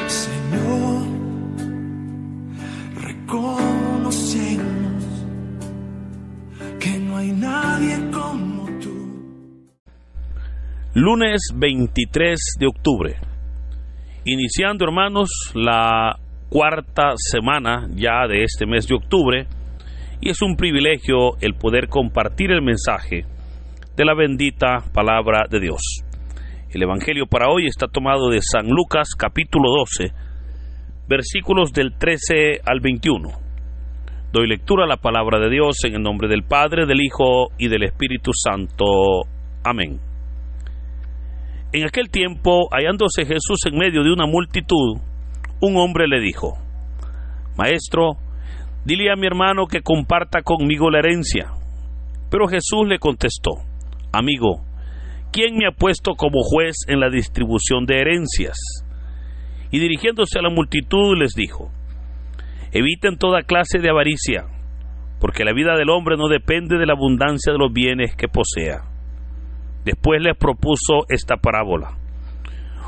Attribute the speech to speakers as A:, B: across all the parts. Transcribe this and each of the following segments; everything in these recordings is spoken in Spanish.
A: Señor, reconocemos que no hay nadie como tú.
B: Lunes 23 de octubre. Iniciando, hermanos, la cuarta semana ya de este mes de octubre, y es un privilegio el poder compartir el mensaje de la bendita palabra de Dios. El evangelio para hoy está tomado de San Lucas capítulo 12, versículos del 13 al 21. Doy lectura a la palabra de Dios en el nombre del Padre, del Hijo y del Espíritu Santo. Amén. En aquel tiempo, hallándose Jesús en medio de una multitud, un hombre le dijo: Maestro, dile a mi hermano que comparta conmigo la herencia. Pero Jesús le contestó: Amigo, ¿quién me ha puesto como juez en la distribución de herencias? Y dirigiéndose a la multitud les dijo: Eviten toda clase de avaricia, porque la vida del hombre no depende de la abundancia de los bienes que posea. Después les propuso esta parábola.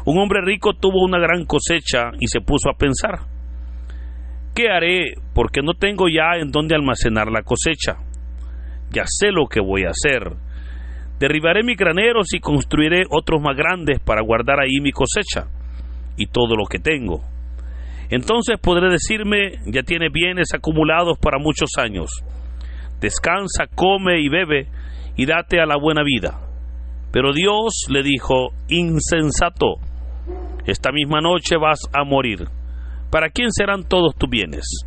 B: Un hombre rico tuvo una gran cosecha y se puso a pensar: ¿qué haré? Porque no tengo ya en dónde almacenar la cosecha. Ya sé lo que voy a hacer. Derribaré mis graneros y construiré otros más grandes para guardar ahí mi cosecha y todo lo que tengo. Entonces podré decirme: ya tienes bienes acumulados para muchos años. Descansa, come y bebe y date a la buena vida. Pero Dios le dijo: insensato, esta misma noche vas a morir. ¿Para quién serán todos tus bienes?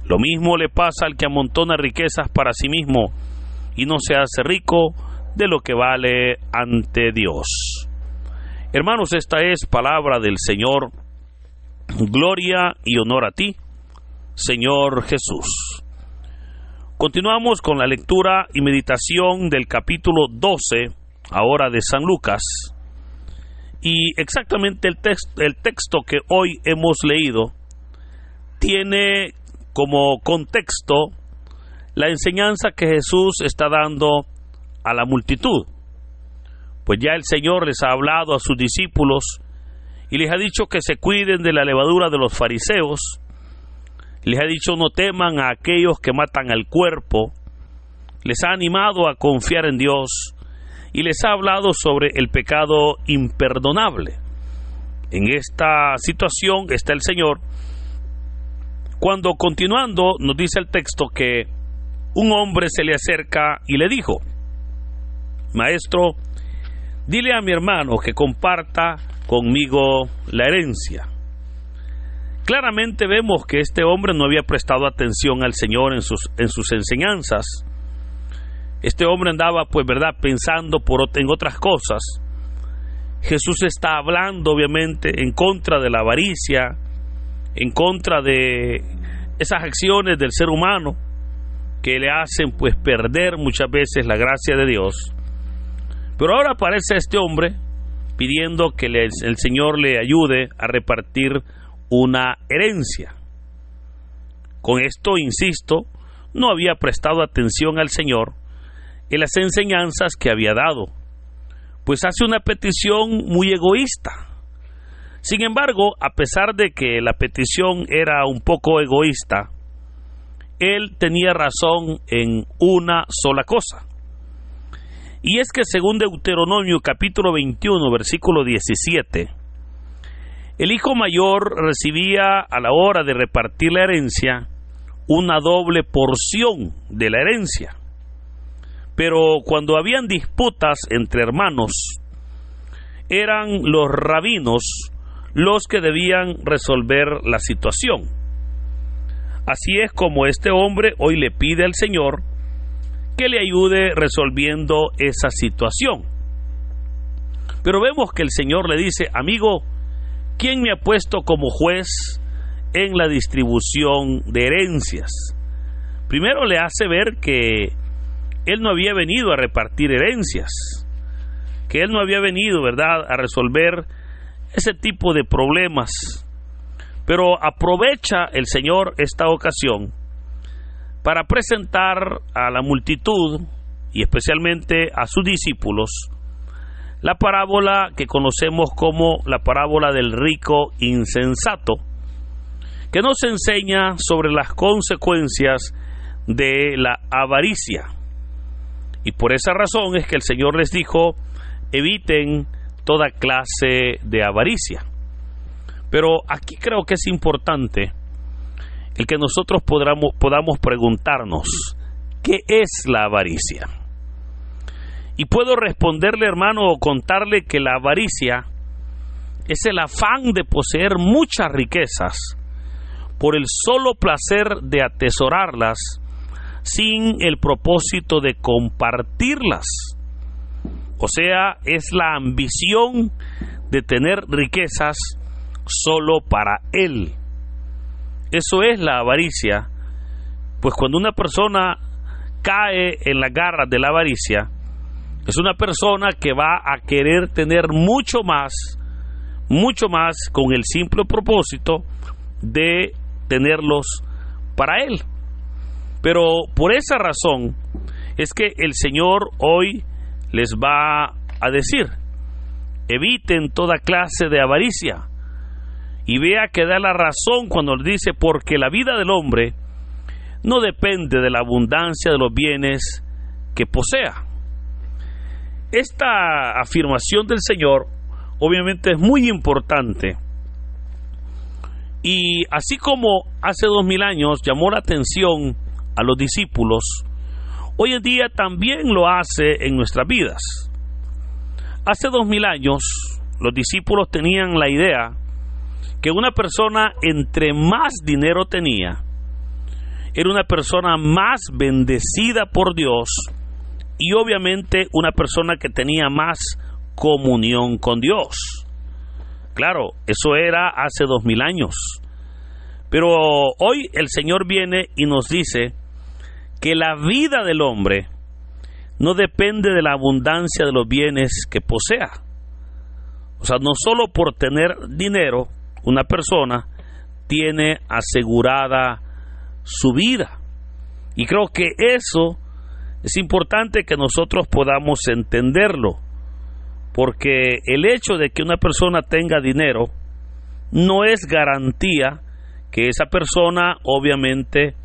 B: Lo mismo le pasa al que amontona riquezas para sí mismo y no se hace rico de lo que vale ante Dios. Hermanos, esta es palabra del Señor. Gloria y honor a ti, Señor Jesús. Continuamos con la lectura y meditación del capítulo 12, ahora de San Lucas. Y exactamente el texto que hoy hemos leído tiene como contexto la enseñanza que Jesús está dando a la multitud. Pues ya el Señor les ha hablado a sus discípulos y les ha dicho que se cuiden de la levadura de los fariseos. Les ha dicho: no teman a aquellos que matan al cuerpo. Les ha animado a confiar en Dios y les ha hablado sobre el pecado imperdonable. En esta situación está el Señor cuando, continuando, nos dice el texto que un hombre se le acerca y le dijo: Maestro, dile a mi hermano que comparta conmigo la herencia. Claramente vemos que este hombre no había prestado atención al Señor en sus enseñanzas. Este hombre andaba, pues, pensando en otras cosas. Jesús está hablando, obviamente, en contra de la avaricia, en contra de esas acciones del ser humano que le hacen, pues, perder muchas veces la gracia de Dios. Pero ahora aparece este hombre pidiendo que el Señor le ayude a repartir una herencia. Con esto, insisto, no había prestado atención al Señor en las enseñanzas que había dado, pues hace una petición muy egoísta. Sin embargo, a pesar de que la petición era un poco egoísta, él tenía razón en una sola cosa. Y es que según Deuteronomio capítulo 21, versículo 17, el hijo mayor recibía a la hora de repartir la herencia una doble porción de la herencia. Pero cuando habían disputas entre hermanos, eran los rabinos los que debían resolver la situación. Así es como este hombre hoy le pide al Señor que le ayude resolviendo esa situación. Pero vemos que el Señor le dice: amigo, ¿quién me ha puesto como juez en la distribución de herencias? Primero le hace ver que él no había venido a repartir herencias, que él no había venido, a resolver ese tipo de problemas. Pero aprovecha el Señor esta ocasión para presentar a la multitud y especialmente a sus discípulos la parábola que conocemos como la parábola del rico insensato, que nos enseña sobre las consecuencias de la avaricia. Y por esa razón es que el Señor les dijo: eviten toda clase de avaricia. Pero aquí creo que es importante el que nosotros podamos preguntarnos: ¿qué es la avaricia? Y puedo responderle, hermano, o contarle que la avaricia es el afán de poseer muchas riquezas por el solo placer de atesorarlas sin el propósito de compartirlas. O sea, es la ambición de tener riquezas solo para él. Eso es la avaricia. Pues cuando una persona cae en las garras de la avaricia, es una persona que va a querer tener mucho más con el simple propósito de tenerlos para él. Pero por esa razón es que el Señor hoy les va a decir: eviten toda clase de avaricia. Y vea que da la razón cuando le dice: porque la vida del hombre no depende de la abundancia de los bienes que posea. Esta afirmación del Señor obviamente es muy importante, y así como hace 2000 años llamó la atención a los discípulos, hoy en día también lo hace en nuestras vidas. Hace 2000 años los discípulos tenían la idea que una persona, entre más dinero tenía, era una persona más bendecida por Dios, y obviamente una persona que tenía más comunión con Dios. Claro, eso era hace 2000 años. Pero hoy el Señor viene y nos dice que la vida del hombre no depende de la abundancia de los bienes que posea. O sea, no solo por tener dinero, una persona tiene asegurada su vida. Y creo que eso es importante que nosotros podamos entenderlo, porque el hecho de que una persona tenga dinero no es garantía que esa persona obviamente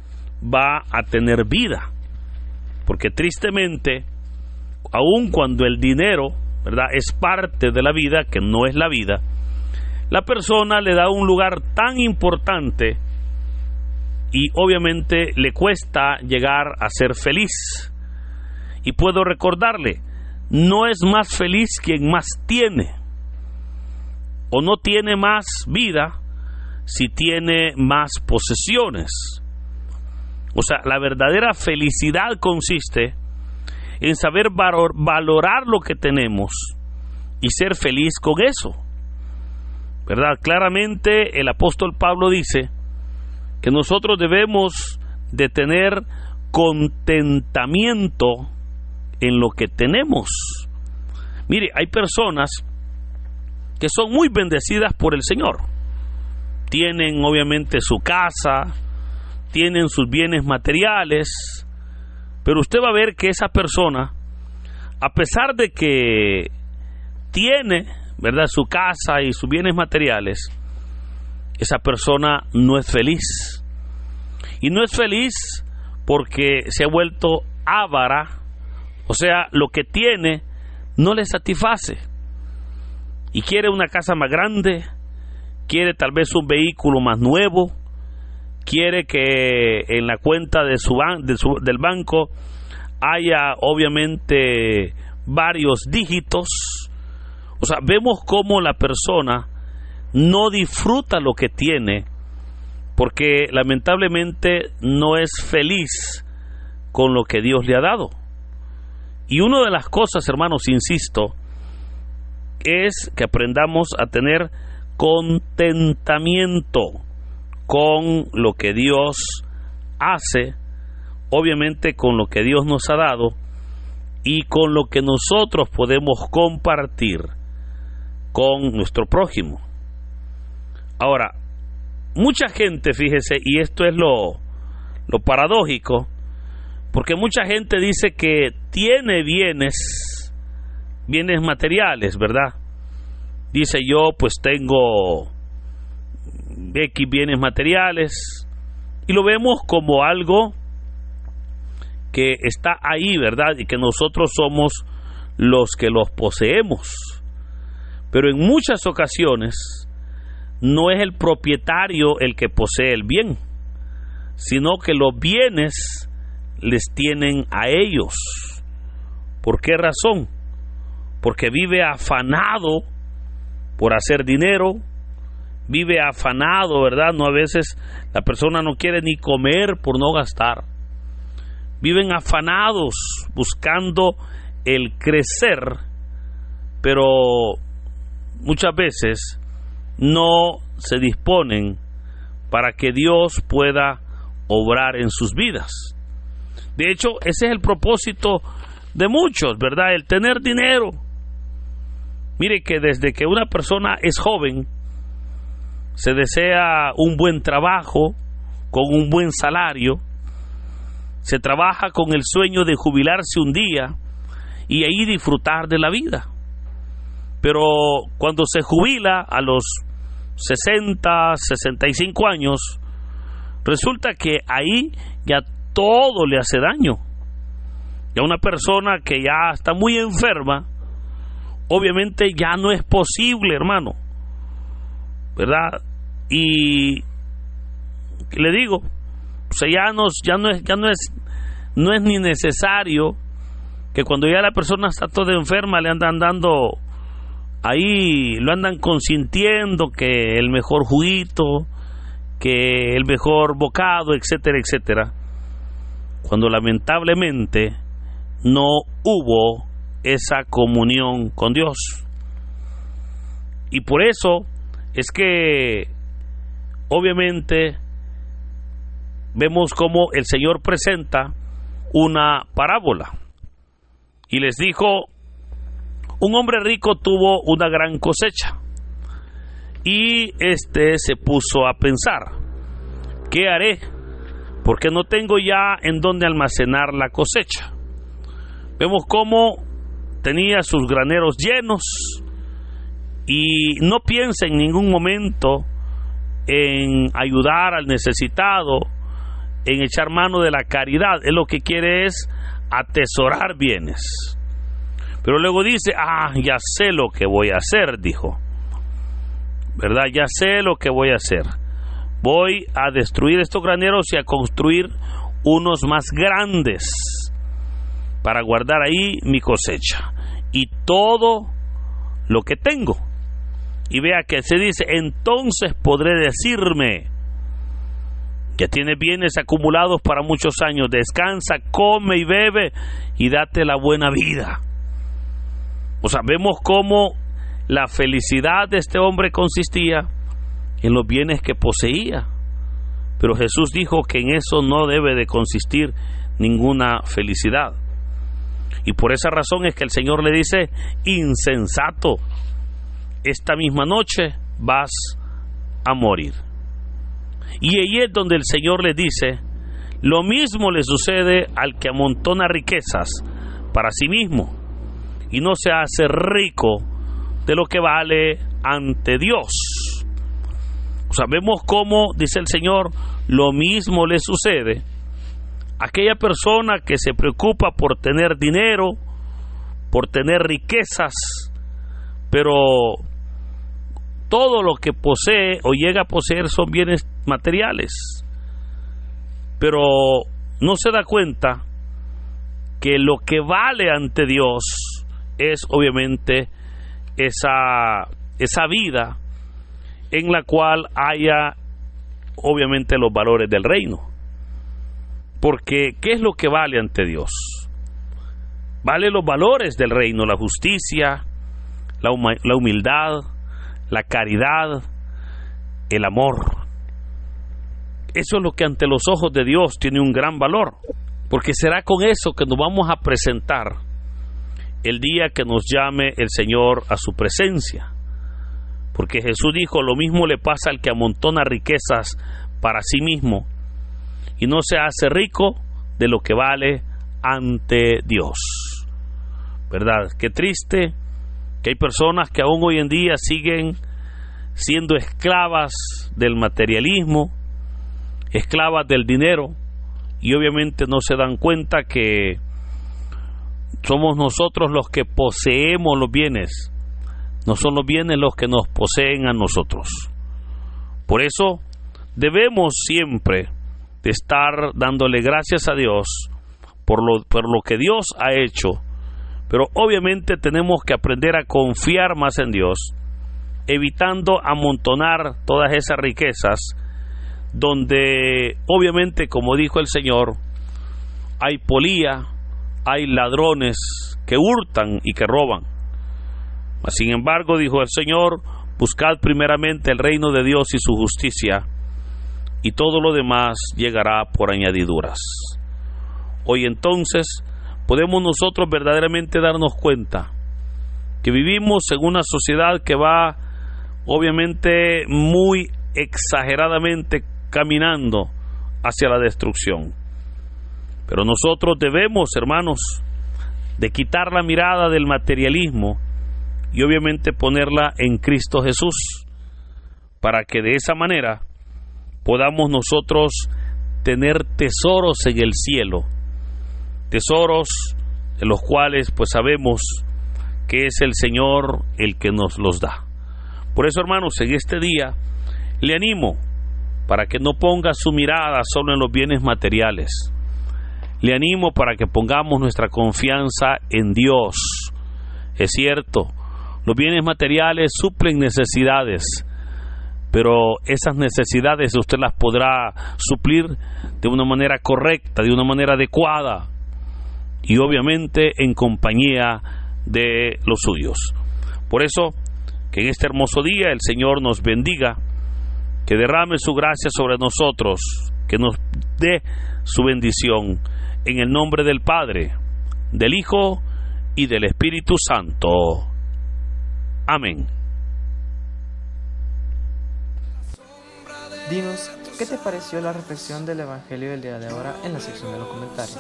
B: va a tener vida. Porque tristemente, aun cuando el dinero, ¿verdad?, es parte de la vida, que no es la vida, la persona le da un lugar tan importante y obviamente le cuesta llegar a ser feliz. Y puedo recordarle: no es más feliz quien más tiene, o no tiene más vida si tiene más posesiones. O sea, la verdadera felicidad consiste en saber valorar lo que tenemos y ser feliz con eso, ¿verdad? Claramente el apóstol Pablo dice que nosotros debemos de tener contentamiento en lo que tenemos. Mire, hay personas que son muy bendecidas por el Señor. Tienen obviamente su casa, tienen sus bienes materiales, pero usted va a ver que esa persona, a pesar de que tiene, ¿verdad?, su casa y sus bienes materiales, esa persona no es feliz. Y no es feliz porque se ha vuelto avara. O sea, lo que tiene no le satisface. Y quiere una casa más grande, quiere tal vez un vehículo más nuevo, quiere que en la cuenta del banco haya obviamente varios dígitos. O sea, vemos cómo la persona no disfruta lo que tiene, porque lamentablemente no es feliz con lo que Dios le ha dado. Y una de las cosas, hermanos, insisto, es que aprendamos a tener contentamiento con lo que Dios hace, obviamente con lo que Dios nos ha dado y con lo que nosotros podemos compartir con nuestro prójimo. Ahora, mucha gente, fíjese, y esto es lo paradójico, porque mucha gente dice que tiene bienes bienes materiales, ¿verdad? Dice, yo pues tengo X bienes materiales, y lo vemos como algo que está ahí, ¿verdad? Y que nosotros somos los que los poseemos. Pero en muchas ocasiones no es el propietario el que posee el bien, sino que los bienes les tienen a ellos. ¿Por qué razón? Porque vive afanado por hacer dinero, vive afanado, ¿verdad? No, a veces la persona no quiere ni comer por no gastar. Viven afanados buscando el crecer, pero muchas veces no se disponen para que Dios pueda obrar en sus vidas. De hecho, ese es el propósito de muchos, ¿verdad? El tener dinero. Mire que desde que una persona es joven, se desea un buen trabajo, con un buen salario, se trabaja con el sueño de jubilarse un día y ahí disfrutar de la vida. Pero cuando se jubila a los 60, 65 años, resulta que ahí ya todo le hace daño. Ya una persona que ya está muy enferma, obviamente ya no es posible, hermano, ¿verdad? Y le digo, o sea, no es ni necesario que cuando ya la persona está toda enferma le andan dando ahí, lo andan consintiendo que el mejor juguito, que el mejor bocado, etcétera, etcétera, cuando lamentablemente no hubo esa comunión con Dios. Y por eso es que obviamente vemos cómo el Señor presenta una parábola y les dijo: un hombre rico tuvo una gran cosecha y se puso a pensar: ¿qué haré? Porque no tengo ya en dónde almacenar la cosecha. Vemos cómo tenía sus graneros llenos y no piensa en ningún momento en ayudar al necesitado, en echar mano de la caridad. Él lo que quiere es atesorar bienes. Pero luego dice: ya sé lo que voy a hacer, dijo, ¿verdad? Ya sé lo que voy a hacer. Voy a destruir estos graneros y a construir unos más grandes para guardar ahí mi cosecha y todo lo que tengo. Y vea que se dice: entonces podré decirme, ya tienes bienes acumulados para muchos años, descansa, come y bebe y date la buena vida. O sea, vemos cómo la felicidad de este hombre consistía en los bienes que poseía. Pero Jesús dijo que en eso no debe de consistir ninguna felicidad. Y por esa razón es que el Señor le dice: insensato, esta misma noche vas a morir. Y ahí es donde el Señor le dice: lo mismo le sucede al que amontona riquezas para sí mismo y no se hace rico de lo que vale ante Dios. O sea, vemos cómo, dice el Señor, lo mismo le sucede a aquella persona que se preocupa por tener dinero, por tener riquezas, pero todo lo que posee o llega a poseer son bienes materiales, pero no se da cuenta que lo que vale ante Dios es obviamente esa vida en la cual haya obviamente los valores del reino. Porque ¿qué es lo que vale ante Dios? Vale los valores del reino: la justicia, la humildad, la caridad, el amor. Eso es lo que ante los ojos de Dios tiene un gran valor, porque será con eso que nos vamos a presentar el día que nos llame el Señor a su presencia. Porque Jesús dijo: lo mismo le pasa al que amontona riquezas para sí mismo y no se hace rico de lo que vale ante Dios. ¿verdad? Qué triste que hay personas que aún hoy en día siguen siendo esclavas del materialismo, esclavas del dinero, y obviamente no se dan cuenta que somos nosotros los que poseemos los bienes, no son los bienes los que nos poseen a nosotros. Por eso debemos siempre de estar dándole gracias a Dios por lo que Dios ha hecho, pero obviamente tenemos que aprender a confiar más en Dios, evitando amontonar todas esas riquezas donde obviamente, como dijo el Señor, hay polía, hay ladrones que hurtan y que roban. Sin embargo, dijo el Señor, buscad primeramente el reino de Dios y su justicia, y todo lo demás llegará por añadiduras. Hoy entonces podemos nosotros verdaderamente darnos cuenta que vivimos en una sociedad que va obviamente muy exageradamente caminando hacia la destrucción. Pero nosotros debemos, hermanos, de quitar la mirada del materialismo y obviamente ponerla en Cristo Jesús, para que de esa manera podamos nosotros tener tesoros en el cielo, tesoros de los cuales pues sabemos que es el Señor el que nos los da. Por eso, hermanos, en este día le animo para que no ponga su mirada solo en los bienes materiales. Le animo para que pongamos nuestra confianza en Dios. Es cierto, los bienes materiales suplen necesidades, pero esas necesidades usted las podrá suplir de una manera correcta, de una manera adecuada, y obviamente en compañía de los suyos. Por eso, que en este hermoso día el Señor nos bendiga, que derrame su gracia sobre nosotros, que nos dé su bendición, en el nombre del Padre, del Hijo y del Espíritu Santo. Amén.
C: Dinos, ¿qué te pareció la reflexión del Evangelio del día de ahora en la sección de los comentarios?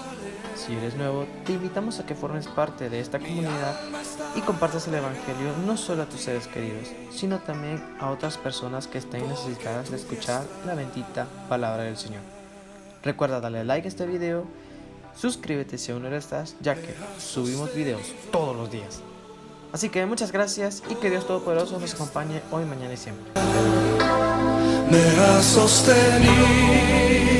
C: Si eres nuevo, te invitamos a que formes parte de esta comunidad y compartas el Evangelio no solo a tus seres queridos, sino también a otras personas que estén necesitadas de escuchar la bendita palabra del Señor. Recuerda darle like a este video, suscríbete si aún no lo estás, ya que subimos videos todos los días. Así que muchas gracias y que Dios Todopoderoso nos acompañe hoy, mañana y siempre.
A: Me has sostenido.